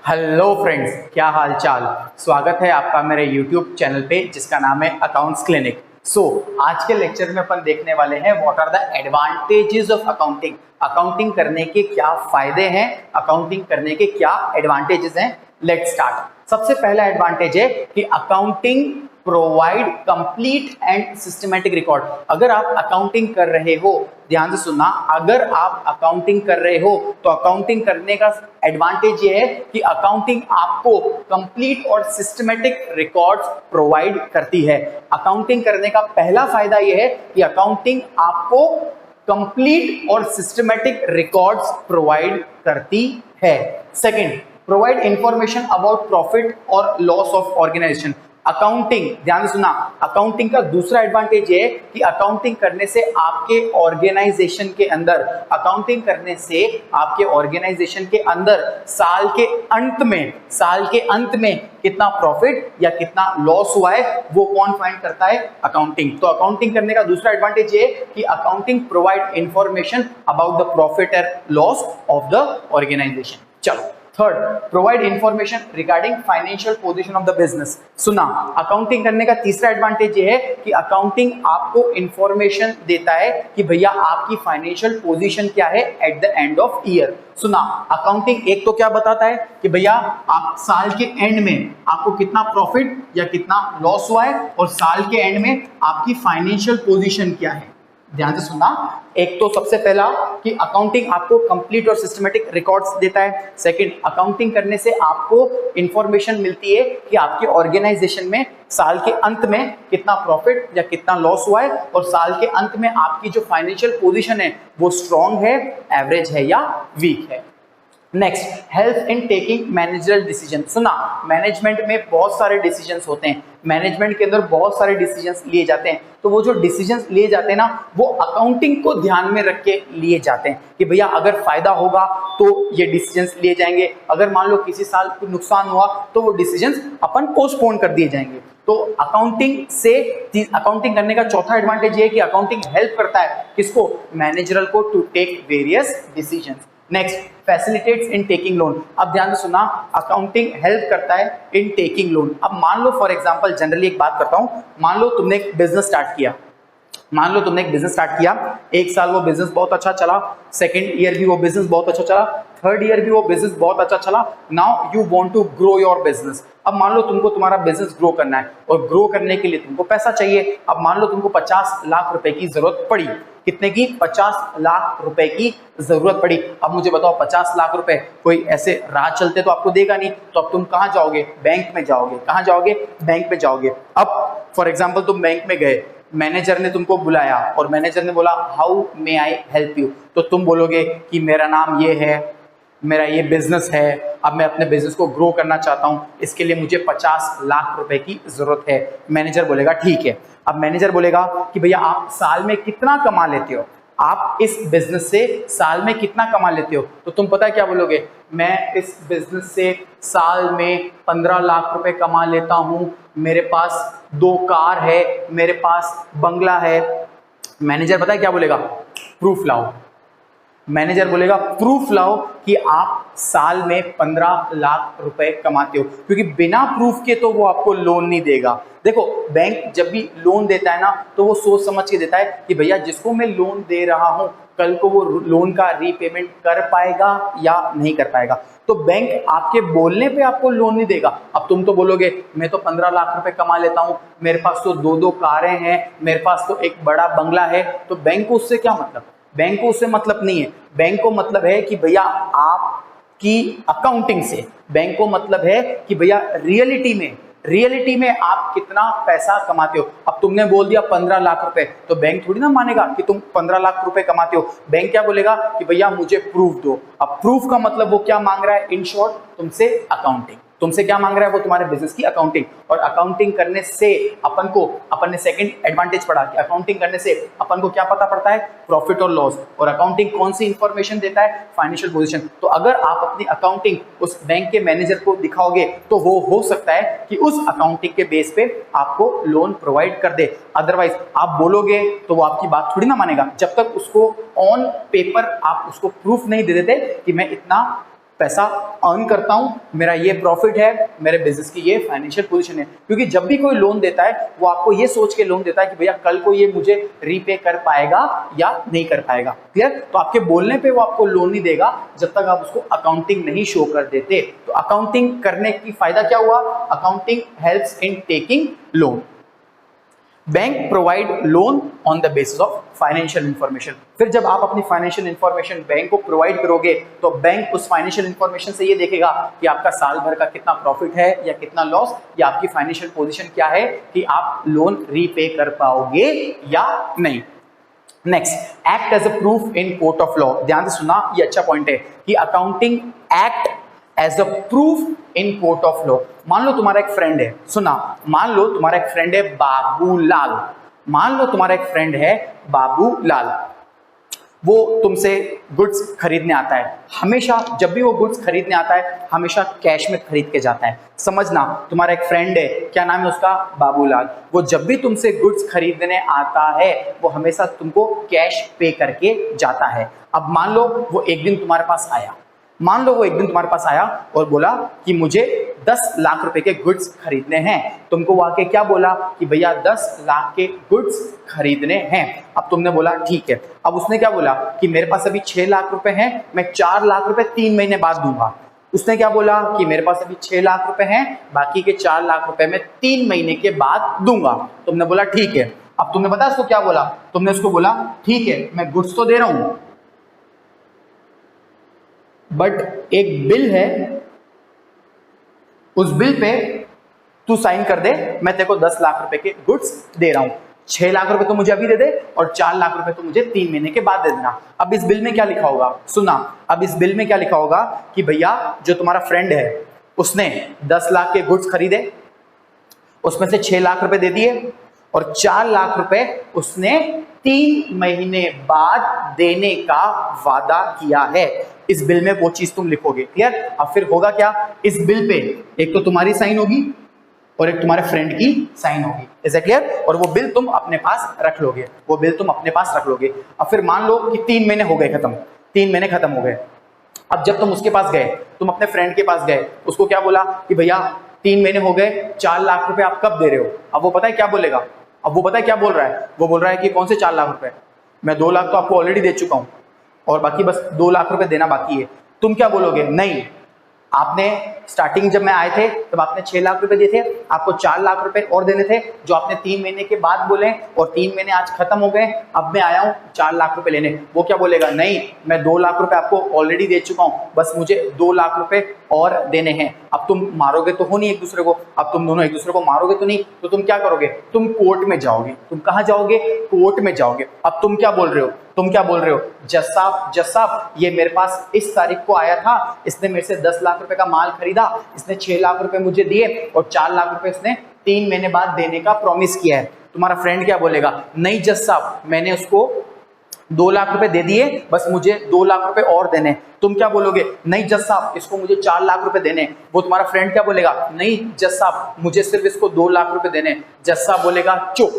Hello friends, क्या हाल चाल। स्वागत है आपका मेरे YouTube चैनल पे जिसका नाम है अकाउंट्स क्लिनिक। आज के लेक्चर में अपन देखने वाले हैं what are the advantages of accounting. Accounting करने के क्या फायदे हैं, अकाउंटिंग करने के क्या एडवांटेजेस हैं। Let's start. सबसे पहला एडवांटेज है कि accounting provide complete and systematic record. अगर आप अकाउंटिंग कर रहे हो, ध्यान से सुनना, अगर आप अकाउंटिंग कर रहे हो तो अकाउंटिंग करने का एडवांटेज ये है कि अकाउंटिंग आपको कंप्लीट और सिस्टमैटिक रिकॉर्ड्स प्रोवाइड करती है। अकाउंटिंग करने का पहला फायदा ये है कि अकाउंटिंग आपको कंप्लीट और सिस्टमैटिक रिकॉर्ड्स प्रोवाइड करती है। Second, provide information about profit और लॉस ऑफ ऑर्गेनाइजेशन। अकाउंटिंग, ध्यान से सुना, अकाउंटिंग का दूसरा एडवांटेज है कि अकाउंटिंग करने से आपके ऑर्गेनाइजेशन के अंदर, अकाउंटिंग करने से आपके ऑर्गेनाइजेशन के अंदर साल के अंत में कितना प्रॉफिट या कितना लॉस हुआ है वो कौन फाइंड करता है? अकाउंटिंग। तो अकाउंटिंग करने का दूसरा एडवांटेज ये कि accounting provide information about the profit और लॉस ऑफ द ऑर्गेनाइजेशन। चलो, third, provide information regarding financial position of the business. सुना, अकाउंटिंग करने का तीसरा एडवांटेज ये है कि अकाउंटिंग आपको इंफॉर्मेशन देता है कि भैया आपकी फाइनेंशियल पोजीशन क्या है at the end of year. सुना, अकाउंटिंग एक तो क्या बताता है कि भैया आप साल के एंड में आपको कितना प्रॉफिट या कितना लॉस हुआ है, और साल के एंड में आपकी फाइनेंशियल पोजीशन क्या है। ध्यान से सुनना, एक तो सबसे पहला कि अकाउंटिंग आपको कंप्लीट और सिस्टमैटिक रिकॉर्ड्स देता है। सेकंड, अकाउंटिंग करने से आपको इंफॉर्मेशन मिलती है कि आपके ऑर्गेनाइजेशन में साल के अंत में कितना प्रॉफिट या कितना लॉस हुआ है, और साल के अंत में आपकी जो फाइनेंशियल पोजीशन है वो स्ट्रॉन्ग है, एवरेज है या वीक है। Next, help in taking managerial decision. सुना, मैनेजमेंट में बहुत सारे डिसीजंस होते हैं, मैनेजमेंट के अंदर बहुत सारे डिसीजंस लिए जाते हैं, तो वो जो डिसीजंस लिए जाते हैं ना, वो अकाउंटिंग को ध्यान में रख के लिए जाते हैं कि भैया अगर फायदा होगा तो ये डिसीजंस लिए जाएंगे, अगर मान लो किसी साल को नुकसान हुआ तो वो डिसीजंस अपन पोस्टपोन कर दिए जाएंगे। तो अकाउंटिंग करने का चौथा एडवांटेज ये है कि अकाउंटिंग हेल्प करता है किसको? मैनेजरल को, to take various decisions. Next, facilitates in taking loan. अब ध्यान से सुना, अकाउंटिंग हेल्प करता है इन टेकिंग लोन। अब मान लो फॉर एग्जांपल, जनरली एक बात करता हूं, मान लो तुमने एक बिजनेस स्टार्ट किया, एक साल वो बिजनेस बहुत अच्छा चला, सेकंड ईयर भी वो बिजनेस बहुत अच्छा चला, थर्ड ईयर भी वो बिजनेस बहुत अच्छा चला। Now you want to grow your business. अब मान लो तुमको तुम्हारा बिजनेस ग्रो करना है, और ग्रो करने के लिए तुमको पैसा चाहिए। अब मान लो तुमको 50 लाख रुपए की जरूरत पड़ी। कितने की? 50 लाख रुपए की जरूरत पड़ी। अब मुझे बताओ, 50 लाख रुपए कोई ऐसे राह चलते तो आपको देगा नहीं, तो अब तुम कहां जाओगे? बैंक में जाओगे। कहां जाओगे? बैंक में जाओगे। अब फॉर एग्जाम्पल तुम बैंक में गए, मैनेजर ने तुमको बुलाया और मैनेजर ने बोला how may I help you, तो तुम बोलोगे कि मेरा नाम ये है, मेरा ये बिजनेस है, अब मैं अपने बिजनेस को ग्रो करना चाहता हूं, इसके लिए मुझे 50 लाख रुपए की जरूरत है। मैनेजर बोलेगा ठीक है। अब मैनेजर बोलेगा कि भैया आप साल में कितना कमा लेते हो, आप इस बिजनेस से साल में कितना कमा लेते हो? तो तुम पता है क्या बोलोगे? मैं इस बिजनेस से साल में 15 लाख रुपए कमा लेता हूं, मेरे पास 2 कार है, मेरे पास बंगला है। मैनेजर पता है क्या बोलेगा? प्रूफ लाओ। मैनेजर बोलेगा प्रूफ लाओ कि आप साल में 15 लाख रुपए कमाते हो, क्योंकि बिना प्रूफ के तो वो आपको लोन नहीं देगा। देखो, बैंक जब भी लोन देता है ना, तो वो सोच समझ के देता है कि भैया जिसको मैं लोन दे रहा हूं, कल को वो लोन का रीपेमेंट कर पाएगा या नहीं कर पाएगा। तो बैंक आपके बोलने पे आपको लोन नहीं देगा। अब तुम तो बोलोगे मैं तो 15 लाख रुपए कमा लेता हूं, मेरे पास तो 2 कारें हैं, मेरे पास तो एक बड़ा बंगला है, तो बैंक को उससे क्या मतलब? बैंक को उससे मतलब नहीं है। बैंक को मतलब है कि भैया आपकी अकाउंटिंग से, बैंक को मतलब है कि भैया रियलिटी में आप कितना पैसा कमाते हो। अब तुमने बोल दिया 15 लाख रुपए, तो बैंक थोड़ी ना मानेगा कि तुम 15 लाख रुपए कमाते हो। बैंक क्या बोलेगा कि भैया मुझे प्रूफ दो। अब प्रूफ का मतलब वो क्या मांग रहा है? इन शॉर्ट, तुमसे अकाउंटिंग। तुमसे क्या मांग रहा है? वो तुम्हारे बिजनेस की अकाउंटिंग। और अकाउंटिंग करने से अपन ने सेकंड एडवांटेज पढ़ा कि अकाउंटिंग करने से अपन को क्या पता पड़ता है? प्रॉफिट और लॉस। और अकाउंटिंग कौन सी इंफॉर्मेशन देता है? Financial position. तो अगर आप अपनी अकाउंटिंग उस बैंक के मैनेजर को दिखाओगे तो वो हो सकता है कि उस अकाउंटिंग के बेस पे आपको लोन प्रोवाइड कर दे। अदरवाइज आप बोलोगे तो वो आपकी बात थोड़ी ना मानेगा, जब तक उसको ऑन पेपर आप उसको प्रूफ नहीं दे देते कि मैं इतना पैसा अर्न करता हूं, मेरा ये प्रॉफिट है, मेरे बिजनेस की ये फाइनेंशियल पोजीशन है। क्योंकि जब भी कोई लोन देता है वो आपको ये सोच के लोन देता है कि भैया कल को ये मुझे रीपे कर पाएगा या नहीं कर पाएगा। क्लियर? तो आपके बोलने पे वो आपको लोन नहीं देगा जब तक आप उसको अकाउंटिंग नहीं शो कर देते। तो अकाउंटिंग करने की फायदा क्या हुआ? Accounting helps in taking loan. Bank provide loan on the basis of financial information. फिर जब आप अपनी फाइनेंशियल इंफॉर्मेशन बैंक को प्रोवाइड करोगे तो बैंक उस फाइनेंशियल इंफॉर्मेशन से ये देखेगा कि आपका साल भर का कितना प्रॉफिट है या कितना लॉस, या आपकी फाइनेंशियल पोजीशन क्या है कि आप लोन रीपे कर पाओगे या नहीं। Next, act as a proof in court of law. ध्यान से सुना, ये अच्छा पॉइंट है कि accounting act as a proof in court of law. मान लो तुम्हारा एक फ्रेंड है, सुना, मान लो तुम्हारा एक फ्रेंड है बाबूलाल, मान लो तुम्हारा एक फ्रेंड है बाबूलाल, वो तुमसे गुड्स खरीदने आता है। हमेशा जब भी वो गुड्स खरीदने आता है हमेशा कैश में खरीद के जाता है। समझना, तुम्हारा एक फ्रेंड है, क्या नाम है उसका? बाबूलाल। वो जब भी तुमसे गुड्स खरीदने आता है वो हमेशा तुमको कैश पे करके जाता है। अब मान लो वो एक दिन तुम्हारे पास आया, मान लो वो एक दिन तुम्हारे पास आया और बोला कि मुझे 10 लाख रुपए के गुड्स खरीदने हैं। तुमको वो आके क्या बोला कि भैया 10 लाख के गुड्स खरीदने हैं। अब तुमने बोला ठीक है। अब उसने क्या बोला कि मेरे पास अभी 6 लाख रुपए हैं, मैं 4 लाख रुपए 3 महीने बाद दूंगा। उसने क्या बोला कि मेरे पास अभी 6 लाख रुपए हैं, बाकी के 4 लाख रुपए मैं 3 महीने के बाद दूंगा। तुमने बोला ठीक है। अब तुमने पता उसको क्या बोला? तुमने उसको बोला ठीक है मैं गुड्स तो दे रहा हूं, बट एक बिल है, उस बिल पे तू साइन कर दे, मैं तेरे को 10 लाख रुपए के गुड्स दे रहा हूं। 6 लाख रुपए तो मुझे अभी दे दे और 4 लाख रुपए तो मुझे 3 महीने के बाद दे देना। अब इस बिल में क्या लिखा होगा? सुना, अब इस बिल में क्या लिखा होगा कि भैया जो तुम्हारा फ्रेंड है उसने 10 लाख के गुड्स खरीदे, उसमें से 6 लाख रुपए दे दिए और 4 लाख रुपए उसने 3 महीने बाद देने का वादा किया है। इस बिल में वो चीज तुम लिखोगे। क्लियर? अब फिर होगा क्या? इस बिल पे एक तो तुम्हारी साइन होगी और एक तुम्हारे फ्रेंड की साइन होगी। Is it clear? और वो बिल तुम अपने पास रख लोगे, वो बिल तुम अपने पास रख लोगे। अब फिर मान लो कि 3 महीने हो गए खत्म, 3 महीने खत्म हो गए। अब जब तुम उसके पास गए, तुम अपने फ्रेंड के पास गए, उसको क्या बोला कि भैया 3 महीने हो गए, 4 लाख रुपए आप कब दे रहे हो? अब वो पता है क्या बोलेगा? अब वो पता है क्या बोल रहा है? वो बोल रहा है कि कौन से 4 लाख रुपए, मैं 2 लाख तो आपको ऑलरेडी दे चुका हूं और बाकी बस 2 लाख रुपए देना बाकी है। तुम क्या बोलोगे? नहीं, आपने स्टार्टिंग जब मैं आए थे तब आपने 6 लाख रुपए दिए थे, आपको 4 लाख रुपए और देने थे जो आपने 3 महीने के बाद बोले, और 3 महीने आज खत्म हो गए, अब मैं आया हूं 4 लाख रुपए लेने। वो क्या बोलेगा? नहीं, मैं 2 लाख रुपए आपको ऑलरेडी दे चुका हूं, बस मुझे 2 लाख रुपए और देने हैं। अब तुम मारोगे तो हो नहीं एक दूसरे को, अब तुम दोनों एक दूसरे को मारोगे तो नहीं, तो तुम क्या करोगे? तुम कोर्ट में जाओगे। तुम कहां जाओगे? कोर्ट में जाओगे। अब तुम क्या बोल रहे हो? तुम क्या बोल रहे हो? जज साहब ये मेरे पास इस तारीख को आया था, इसने मेरे से 10 लाख रुपए का माल खरीदा, इसने 6 लाख रुपए मुझे दिए और 4 लाख रुपए इसने 3 महीने बाद देने का प्रॉमिस किया है। तुम्हारा फ्रेंड क्या बोलेगा? नहीं जज साहब, मैंने उसको 2 लाख रुपए दे दिए, बस मुझे 2 लाख रुपए और देने। तुम क्या बोलोगे? नहीं जज साहब, इसको मुझे 4 लाख रुपए देने। वो तुम्हारा फ्रेंड क्या बोलेगा? नहीं जज साहब, मुझे सिर्फ इसको 2 लाख रुपए देने। जज साहब बोलेगा चुप।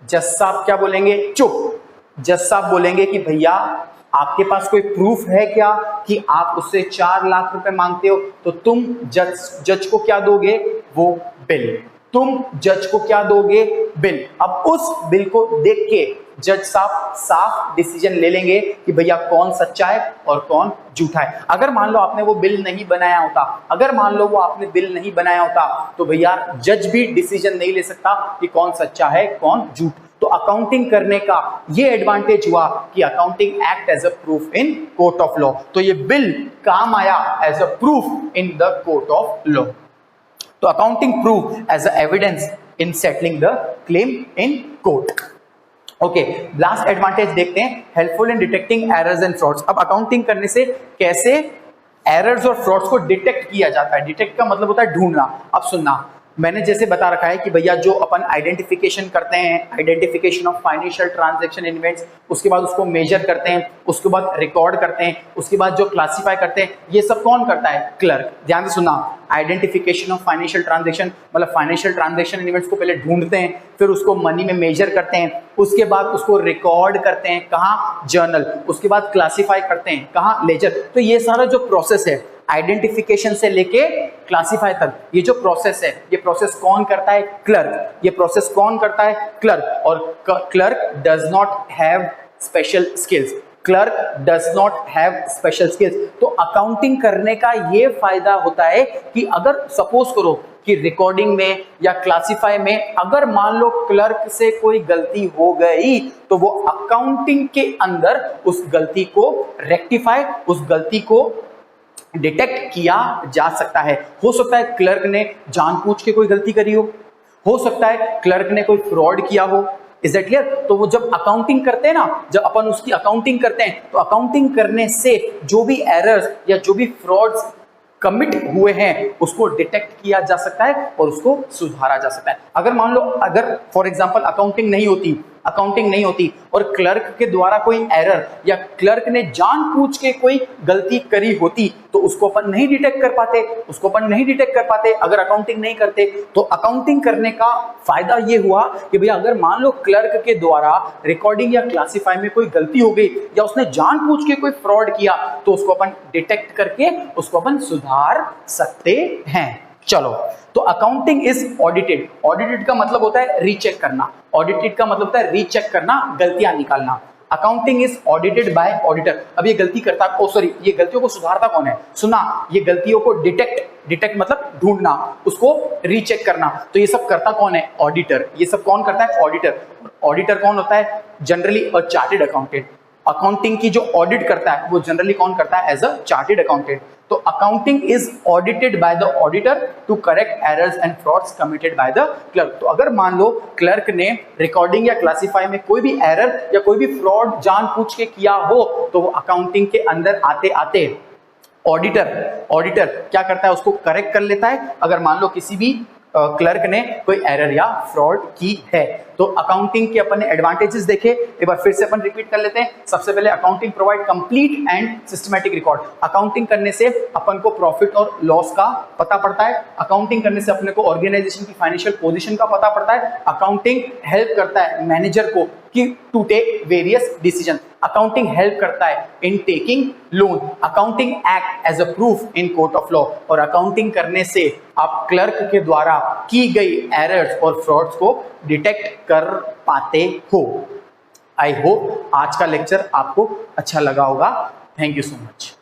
जज साहब क्या बोलेंगे? चुप। जज साहब बोलेंगे कि भैया आपके पास कोई प्रूफ है क्या कि आप उससे 4 लाख रुपए मांगते हो? तो तुम जज को क्या दोगे? वो बिल। तुम जज को क्या दोगे? बिल। अब उस बिल को देख के जज साहब साफ डिसीजन ले लेंगे कि भैया कौन सच्चा है और कौन झूठा है। अगर मान लो आपने वो बिल नहीं बनाया होता, अगर मान लो वो आपने बिल नहीं बनाया होता तो भैया जज भी डिसीजन नहीं ले सकता कि कौन सच्चा है कौन झूठ। तो अकाउंटिंग करने का ये एडवांटेज हुआ कि accounting act as a proof in court of law. तो ये बिल काम आया as a proof in the court of law. तो accounting proof as a evidence in settling the claim in court. Okay, last advantage देखते हैं, helpful in detecting errors and frauds. अब accounting करने से कैसे एरर्स और फ्रॉड्स को detect किया जाता है। डिटेक्ट का मतलब होता है ढूंढना। अब सुनना, मैंने जैसे बता रखा है कि भैया जो अपन आइडेंटिफिकेशन करते हैं, identification of financial transaction events, उसके बाद उसको मेजर करते हैं, उसके बाद रिकॉर्ड करते हैं, उसके बाद जो क्लासिफाई करते हैं, ये सब कौन करता है? क्लर्क। ध्यान से सुनना, आइडेंटिफिकेशन ऑफ फाइनेंशियल ट्रांजैक्शन मतलब फाइनेंशियल ट्रांजैक्शन इवेंट्स को पहले ढूंढते हैं, फिर उसको मनी में मेजर करते हैं, उसके बाद उसको रिकॉर्ड करते हैं, कहाँ? जर्नल। उसके बाद क्लासिफाई करते हैं, कहाँ? लेजर। तो ये सारा जो प्रोसेस है आइडेंटिफिकेशन से लेके क्लासिफाई तक ये जो प्रोसेस है, ये प्रोसेस कौन करता है? क्लर्क। ये प्रोसेस कौन करता है? क्लर्क। और clerk does not have special skills. Clerk does not have special skills. तो अकाउंटिंग करने का ये फायदा होता है कि अगर सपोज करो कि रिकॉर्डिंग में या क्लासिफाई में अगर मान लो क्लर्क से कोई गलती हो गई तो वो अकाउंटिंग के अंदर उस गलती को रेक्टिफाई, उस गलती को डिटेक्ट किया जा सकता है। हो सकता है क्लर्क ने जानबूझ के कोई गलती करी हो सकता है क्लर्क ने कोई फ्रॉड किया हो। Is that clear? तो वो जब अकाउंटिंग करते हैं ना, जब अपन उसकी अकाउंटिंग करते हैं तो अकाउंटिंग करने से जो भी एरर्स या जो भी फ्रॉड्स कमिट हुए हैं उसको डिटेक्ट किया जा सकता है और उसको सुधारा जा सकता है। अगर मान लो अगर फॉर एग्जांपल अकाउंटिंग नहीं होती और क्लर्क के द्वारा कोई एरर या क्लर्क ने जानबूझ के कोई गलती करी होती तो उसको अपन नहीं डिटेक्ट कर पाते अगर अकाउंटिंग नहीं करते। तो अकाउंटिंग करने का फायदा ये हुआ कि भैया अगर मान लो क्लर्क के द्वारा रिकॉर्डिंग या क्लासिफाई में कोई गलती हो गई या उसने जानबूझ के कोई फ्रॉड किया तो उसको अपन डिटेक्ट करके उसको अपन सुधार सकते हैं। चलो, तो अकाउंटिंग इज ऑडिटेड। ऑडिटेड का मतलब होता है रीचेक करना। ऑडिटेड का मतलब होता है रीचेक करना, गलतियां निकालना। Accounting is audited bye auditor. अब ये गलती करता ये गलतियों को सुधारता कौन है? सुना, ये गलतियों को डिटेक्ट मतलब ढूंढना, उसको रीचेक करना। तो ये सब करता कौन है? ऑडिटर। ये सब कौन करता है? ऑडिटर। ऑडिटर कौन होता है? जनरली अ चार्टेड अकाउंटेंट। अकाउंटिंग की जो ऑडिट करता है वो जनरली कौन करता है? As a chartered accountant. तो accounting is audited by the auditor to correct errors and frauds committed by the clerk. तो अगर मान लो क्लर्क ने रिकॉर्डिंग या क्लासिफाई में कोई भी एरर या कोई भी फ्रॉड जानबूझ के किया हो तो वो अकाउंटिंग के अंदर आते आते ऑडिटर क्या करता है? उसको करेक्ट कर लेता है अगर मान लो किसी भी क्लर्क ने कोई एरर या फ्रॉड की है। तो अकाउंटिंग के अपन ने एडवांटेजेस देखे, एक बार फिर से अपन रिपीट कर लेते हैं। सबसे पहले accounting provide complete and systematic record. Accounting करने से अपन को प्रॉफिट और लॉस का पता पड़ता है। अकाउंटिंग करने से अपने को ऑर्गेनाइजेशन की फाइनेंशियल पोजीशन का पता पड़ता है। अकाउंटिंग हेल्प करता है मैनेजर को कि to take various decision. Accounting help करता है in taking loan. Accounting act as a proof in court of law. और अकाउंटिंग करने से आप क्लर्क के द्वारा की गई एरर्स और फ्रॉड्स को डिटेक्ट कर पाते हो। आई होप आज का लेक्चर आपको अच्छा लगा होगा। Thank you so much.